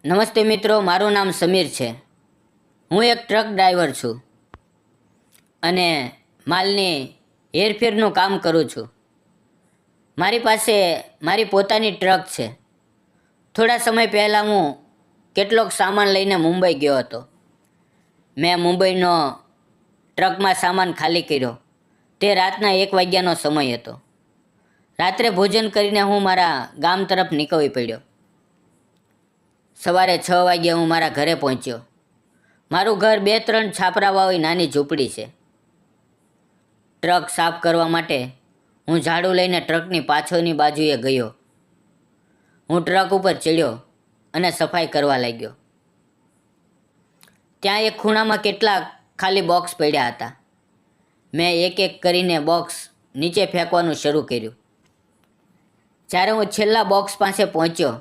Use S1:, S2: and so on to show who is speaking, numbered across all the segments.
S1: નમસ્તે મિત્રો, મારું નામ સમીર છે. હું એક ટ્રક ડ્રાઈવર છું અને માલની હેરફેરનું કામ કરું છું. મારી પાસે મારી પોતાની ટ્રક છે. થોડા સમય પહેલાં હું કેટલોક સામાન લઈને મુંબઈ ગયો હતો. મેં મુંબઈનો ટ્રકમાં સામાન ખાલી કર્યો. તે રાતના 1 વાગ્યાનો સમય હતો. રાત્રે ભોજન કરીને હું મારા ગામ તરફ નીકળી પડ્યો. સવારે 6 વાગ્યે હું મારા ઘરે પહોંચ્યો. મારું ઘર 2-3 છાપરાવાળી નાની ઝૂંપડી છે. ટ્રક સાફ કરવા માટે હું ઝાડુ લઈને ટ્રકની પાછળની બાજુએ ગયો. હું ટ્રક ઉપર ચડ્યો અને સફાઈ કરવા લાગ્યો. ત્યાં એક ખૂણામાં કેટલાક ખાલી બોક્સ પડ્યા હતા. મેં એક એક કરીને બોક્સ નીચે ફેંકવાનું શરૂ કર્યું. જ્યારે હું છેલ્લા બોક્સ પાસે પહોંચ્યો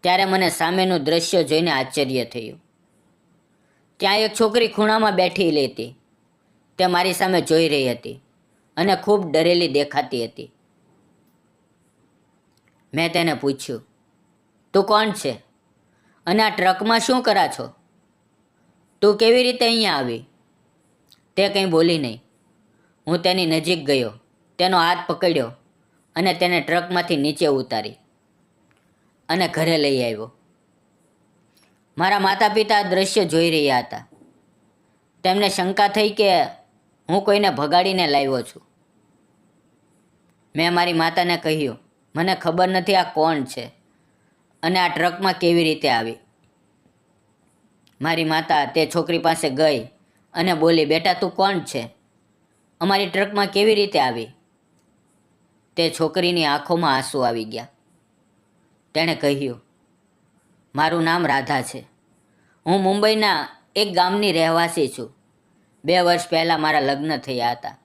S1: ત્યારે મને સામેનું દૃશ્ય જોઈને આશ્ચર્ય થયું. ત્યાં એક છોકરી ખૂણામાં બેઠી હતી. તે મારી સામે જોઈ રહી હતી અને ખૂબ ડરેલી દેખાતી હતી. મેં તેને પૂછ્યું, તું કોણ છે અને આ ટ્રકમાં શું કરા છો? તું કેવી રીતે અહીંયા આવી? તે કંઈ બોલી નહીં. હું તેની નજીક ગયો, તેનો હાથ પકડ્યો અને તેને ટ્રકમાંથી નીચે ઉતારી અને ઘરે લઈ આવ્યો. મારા માતા પિતા આ દ્રશ્ય જોઈ રહ્યા હતા. તેમને શંકા થઈ કે હું કોઈને ભગાડીને લાવ્યો છું. મેં મારી માતાને કહ્યું, મને ખબર નથી આ કોણ છે અને આ ટ્રકમાં કેવી રીતે આવી. મારી માતા તે છોકરી પાસે ગઈ અને બોલી, બેટા તું કોણ છે? અમારી ટ્રકમાં કેવી રીતે આવી? તે છોકરીની આંખોમાં આંસુ આવી ગયા. તેણે કહ્યું, મારું નામ રાધા છે. હું મુંબઈના એક ગામની રહેવાસી છું. 2 વર્ષ પહેલાં મારા લગ્ન થયા હતા.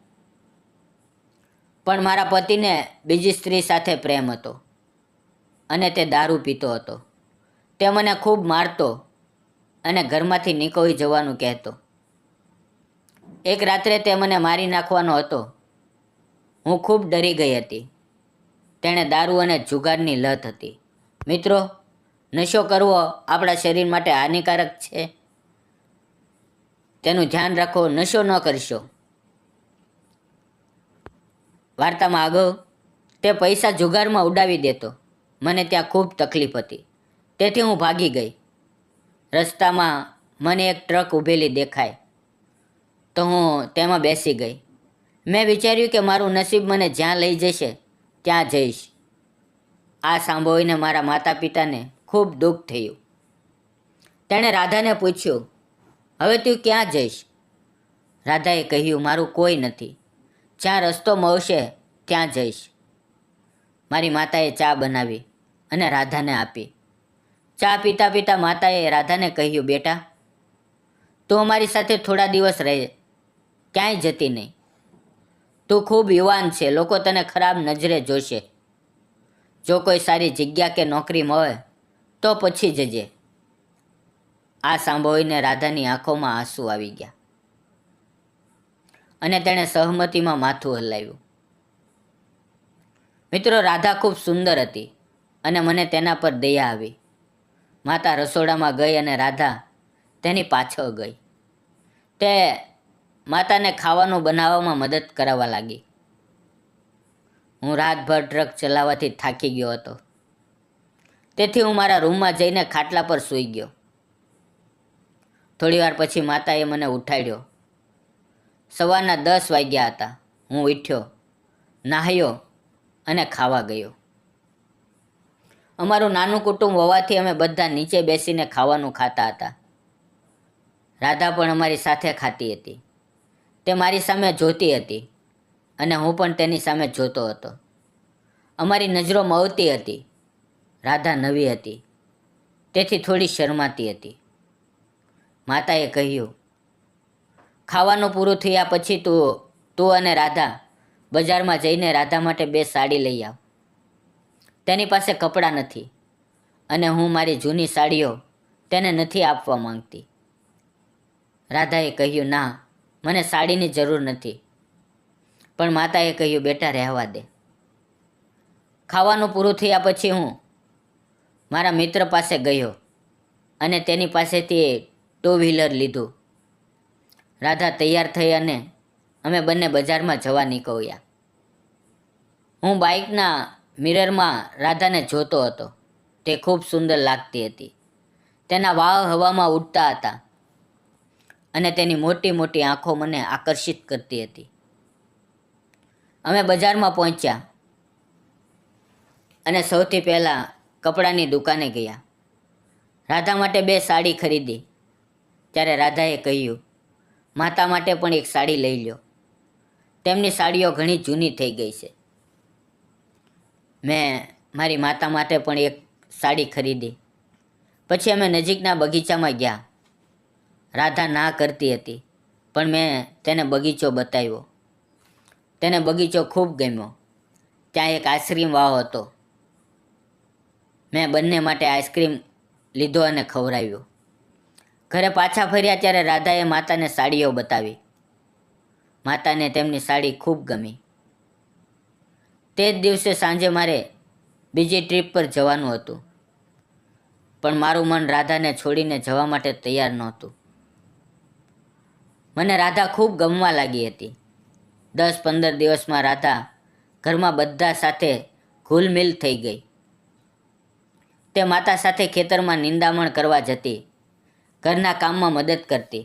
S1: પણ મારા પતિને બીજી સ્ત્રી સાથે પ્રેમ હતો અને તે દારૂ પીતો હતો. તે મને ખૂબ મારતો અને ઘરમાંથી નીકળી જવાનું કહેતો. એક રાત્રે તે મને મારી નાખવાનો હતો. હું ખૂબ ડરી ગઈ હતી. તેણે દારૂ અને જુગારની લત હતી. મિત્રો, નશો કરવો આપણા શરીર માટે હાનિકારક છે. તેનું ધ્યાન રાખો, નશો ન કરશો. વાર્તામાં આગળ, તે પૈસા જુગારમાં ઉડાવી દેતો. મને ત્યાં ખૂબ તકલીફ હતી, તેથી હું ભાગી ગઈ. રસ્તામાં મને એક ટ્રક ઊભેલી દેખાય તો હું તેમાં બેસી ગઈ. મેં વિચાર્યું કે મારું નસીબ મને જ્યાં લઈ જશે ત્યાં જઈશ. આ સાંભળીને મારા માતા પિતાને ખૂબ દુઃખ થયું. તેણે રાધાને પૂછ્યું, હવે તું ક્યાં જઈશ? રાધાએ કહ્યું, મારું કોઈ નથી. જ્યાં રસ્તો મળશે ત્યાં જઈશ. મારી માતાએ ચા બનાવી અને રાધાને આપી. ચા પીતા પીતા માતાએ રાધાને કહ્યું, બેટા તું અમારી સાથે થોડા દિવસ રહે, ક્યાંય જતી નહીં. તું ખૂબ યુવાન છે, લોકો તને ખરાબ નજરે જોશે. જો કોઈ સારી જગ્યા કે નોકરી મળે તો પછી જજે. આ સાંભળીને રાધાની આંખોમાં આંસુ આવી ગયા અને તેણે સહમતીમાં માથું હલાવ્યું. મિત્રો, રાધા ખૂબ સુંદર હતી અને મને તેના પર દયા આવી. માતા રસોડામાં ગઈ અને રાધા તેની પાછળ ગઈ. તે માતાને ખાવાનું બનાવવામાં મદદ કરાવવા લાગી. હું રાતભર ટ્રક ચલાવવાથી થાકી ગયો હતો, તેથી હું મારા રૂમમાં જઈને ખાટલા પર સૂઈ ગયો. થોડી વાર પછી માતાએ મને ઉઠાડ્યો. સવારના 10 વાગ્યા હતા. હું ઉઠ્યો, નાહ્યો અને ખાવા ગયો. અમારું નાનું કુટુંબ હોવાથી અમે બધા નીચે બેસીને ખાવાનું ખાતા હતા. રાધા પણ અમારી સાથે ખાતી હતી. તે મારી સામે જોતી હતી અને હું પણ તેની સામે જોતો હતો. અમારી નજરો મળતી હતી. રાધા નવી હતી, તેથી થોડી શરમાતી હતી. માતાએ કહ્યું, ખાવાનું પૂરું થયા પછી તું અને રાધા બજારમાં જઈને રાધા માટે 2 સાડી લઈ આવ. તેની પાસે કપડાં નથી અને હું મારી જૂની સાડીઓ તેને નથી આપવા માંગતી. રાધાએ કહ્યું, ના, મને સાડીની જરૂર નથી. પણ માતાએ કહ્યું, બેટા રહેવા દે. ખાવાનું પૂરું થયા પછી હું મારા મિત્ર પાસે ગયો અને તેની પાસેથી 2 વ્હીલર લીધું. રાધા તૈયાર થઈ અને અમે બંને બજારમાં જવા નીકળ્યા. હું બાઇકના મિરરમાં રાધાને જોતો હતો. તે ખૂબ સુંદર લાગતી હતી. તેના વાળ હવામાં ઉડતા હતા અને તેની મોટી મોટી આંખો મને આકર્ષિત કરતી હતી. અમે બજારમાં પહોંચ્યા અને સૌથી પહેલાં કપડાની દુકાને ગયા. રાધા માટે 2 સાડી ખરીદી. ત્યારે રાધાએ કહ્યું, માતા માટે પણ એક સાડી લઈ લો. તેમની સાડીઓ ઘણી જૂની થઈ ગઈ છે. મેં મારી માતા માટે પણ એક સાડી ખરીદી. પછી અમે નજીકના બગીચામાં ગયા. રાધા ના કરતી હતી, પણ મેં તેને બગીચો બતાવ્યો. તેને બગીચો ખૂબ ગમ્યો. ત્યાં એક આઈસ્ક્રીમ વાવ હતો. મેં બંને માટે આઈસ્ક્રીમ લીધો અને ખવડાવ્યો. ઘરે પાછા ફર્યા ત્યારે રાધાએ માતાને સાડીઓ બતાવી. માતાને તેમની સાડી ખૂબ ગમી. તે જ દિવસે સાંજે મારે બીજી ટ્રીપ પર જવાનું હતું, પણ મારું મન રાધાને છોડીને જવા માટે તૈયાર નહોતું. મને રાધા ખૂબ ગમવા લાગી હતી. 10-15 દિવસમાં રાધા ઘરમાં બધા સાથે ઘુલમિલ થઈ ગઈ. તે માતા સાથે ખેતરમાં નિંદામણ કરવા જતી, ઘરના કામમાં મદદ કરતી.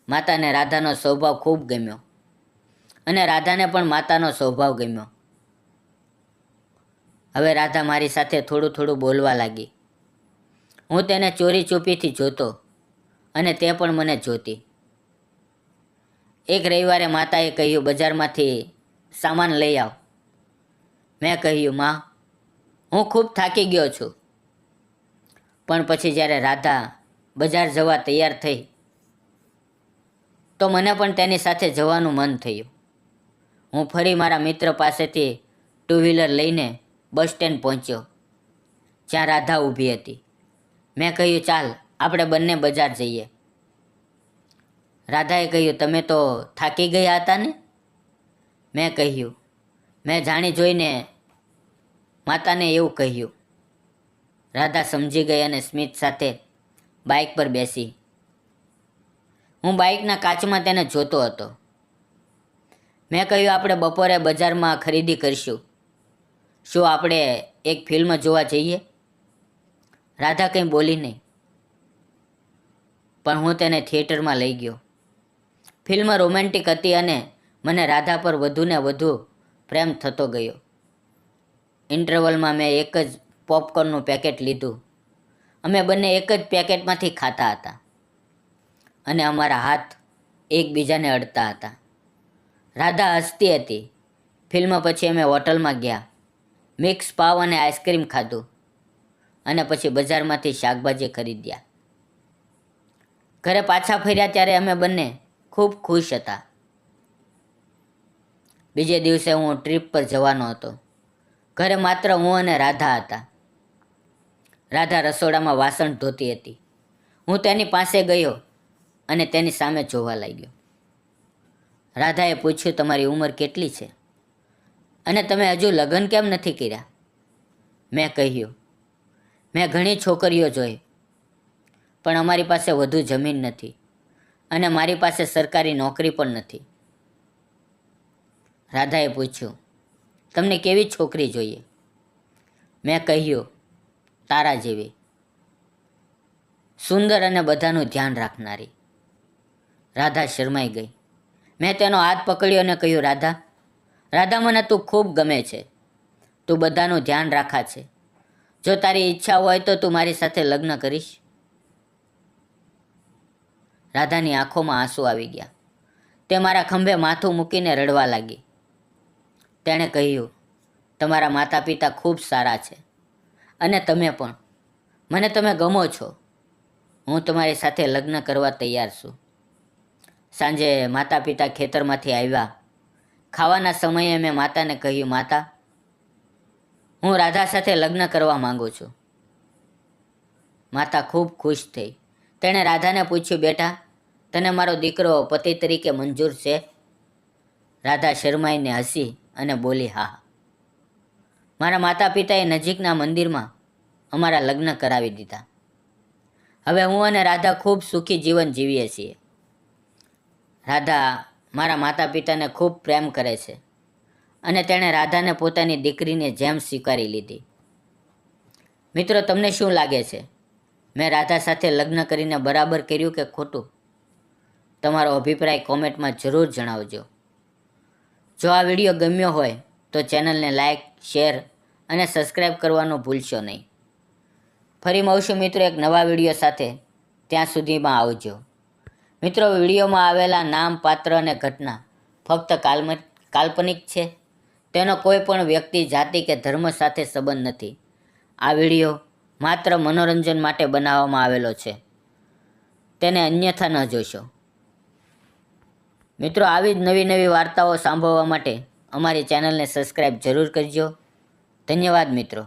S1: માતાને રાધાનો સ્વભાવ ખૂબ ગમ્યો અને રાધાને પણ માતાનો સ્વભાવ ગમ્યો. હવે રાધા મારી સાથે થોડું થોડું બોલવા લાગી. હું તેને ચોરી છુપીથી જોતો અને તે પણ મને જોતી. એક રવિવારે માતાએ કહ્યું, બજારમાંથી સામાન લઈ આવ. મેં કહ્યું, માં, હું ખૂબ થાકી ગયો છું. પણ પછી જ્યારે રાધા બજાર જવા તૈયાર થઈ તો મને પણ તેની સાથે જવાનું મન થયું. હું ફરી મારા મિત્ર પાસેથી 2 વ્હીલર લઈને બસ સ્ટેન્ડ પહોંચ્યો, જ્યાં રાધા ઊભી હતી. મેં કહ્યું, ચાલ આપણે બંને બજાર જઈએ. રાધાએ કહ્યું, તમે તો થાકી ગયા હતા ને? મેં કહ્યું, મેં જાણી જોઈને માતાને એવું કહ્યું. રાધા સમજી ગઈ અને સ્મિત સાથે બાઇક પર બેસી. હું બાઇકના કાચમાં તેને જોતો હતો. મેં કહ્યું, આપણે બપોરે બજારમાં ખરીદી કરીશું. શું આપણે એક ફિલ્મ જોવા જઈએ? રાધા કંઈ બોલી નહીં, પણ હું તેને થિયેટરમાં લઈ ગયો. ફિલ્મ રોમેન્ટિક હતી અને મને રાધા પર વધુને વધુ પ્રેમ થતો ગયો. ઇન્ટરવલમાં મેં એક જ પોપકોર્નનું પેકેટ લીધું. અમે બંને એક જ પેકેટમાંથી ખાતા હતા અને અમારા હાથ એકબીજાને અડતા હતા. રાધા હસતી હતી. ફિલ્મ પછી અમે હોટલમાં ગયા, મિક્સ પાવ અને આઈસ્ક્રીમ ખાધું અને પછી બજારમાંથી શાકભાજી ખરીદ્યા. ઘરે પાછા ફર્યા ત્યારે અમે બંને ખૂબ ખુશ હતા. બીજે દિવસે હું ટ્રીપ પર જવાનો હતો. ઘરે માત્ર હું અને રાધા હતા. રાધા રસોડામાં વાસણ ધોતી હતી. હું તેની પાસે ગયો અને તેની સામે જોવા લાગ્યો. રાધાએ પૂછ્યું, તમારી ઉંમર કેટલી છે અને તમે હજુ લગ્ન કેમ નથી કર્યા? મેં કહ્યું, મેં ઘણી છોકરીઓ જોઈ, પણ અમારી પાસે વધુ જમીન નથી અને મારી પાસે સરકારી નોકરી પણ નથી. રાધાએ પૂછ્યું, તમને કેવી છોકરી જોઈએ? મેં કહ્યું, તારા જેવી, સુંદર અને બધાનું ધ્યાન રાખનારી. રાધા શરમાઈ ગઈ. મેં તેનો હાથ પકડ્યો અને કહ્યું, રાધા, રાધા, મને તું ખૂબ ગમે છે. તું બધાનું ધ્યાન રાખા છે. જો તારી ઈચ્છા હોય તો તું મારી સાથે લગ્ન કરીશ? રાધાની આંખોમાં આંસુ આવી ગયા. તે મારા ખંભે માથું મૂકીને રડવા લાગી. તેણે કહ્યું, તમારા માતા પિતા ખૂબ સારા છે અને તમે પણ. મને તમે ગમો છો. હું તમારી સાથે લગ્ન કરવા તૈયાર છું. સાંજે માતા પિતા ખેતરમાંથી આવ્યા. ખાવાના સમયે મેં માતાને કહ્યું, માતા, હું રાધા સાથે લગ્ન કરવા માંગુ છું. માતા ખૂબ ખુશ થઈ. તેણે રાધાને પૂછ્યું, બેટા, તને મારો દીકરો પતિ તરીકે મંજૂર છે? રાધા શરમાઈને હસી અને બોલી, હા. મારા માતા પિતાએ નજીકના મંદિરમાં અમારા લગ્ન કરાવી દીધા. હવે હું અને રાધા ખૂબ સુખી જીવન જીવીએ છીએ. રાધા મારા માતા પિતાને ખૂબ પ્રેમ કરે છે અને તેણે રાધાને પોતાની દીકરીની જેમ સ્વીકારી લીધી. મિત્રો, તમને શું લાગે છે? મેં રાધા સાથે લગ્ન કરીને બરાબર કર્યું કે ખોટું? તમારો અભિપ્રાય કોમેન્ટમાં જરૂર જણાવજો. જો આ વિડીયો ગમ્યો હોય તો ચેનલને લાઇક, શેર અને સબસ્ક્રાઈબ કરવાનું ભૂલશો નહીં. ફરી મળશું મિત્રો એક નવા વિડીયો સાથે. ત્યાં સુધીમાં આવજો. મિત્રો, વિડીયોમાં આવેલા નામ, પાત્ર અને ઘટના ફક્ત કાલ્પનિક છે. તેનો કોઈ પણ વ્યક્તિ, જાતિ કે ધર્મ સાથે સંબંધ નથી. આ વિડીયો માત્ર મનોરંજન માટે બનાવવામાં આવેલો છે. તેને અન્યથા ન જોશો. મિત્રો, આવી જ નવી નવી વાર્તાઓ સાંભળવા માટે અમારી ચેનલને સબસ્ક્રાઈબ જરૂર કરજો. ધન્યવાદ મિત્રો.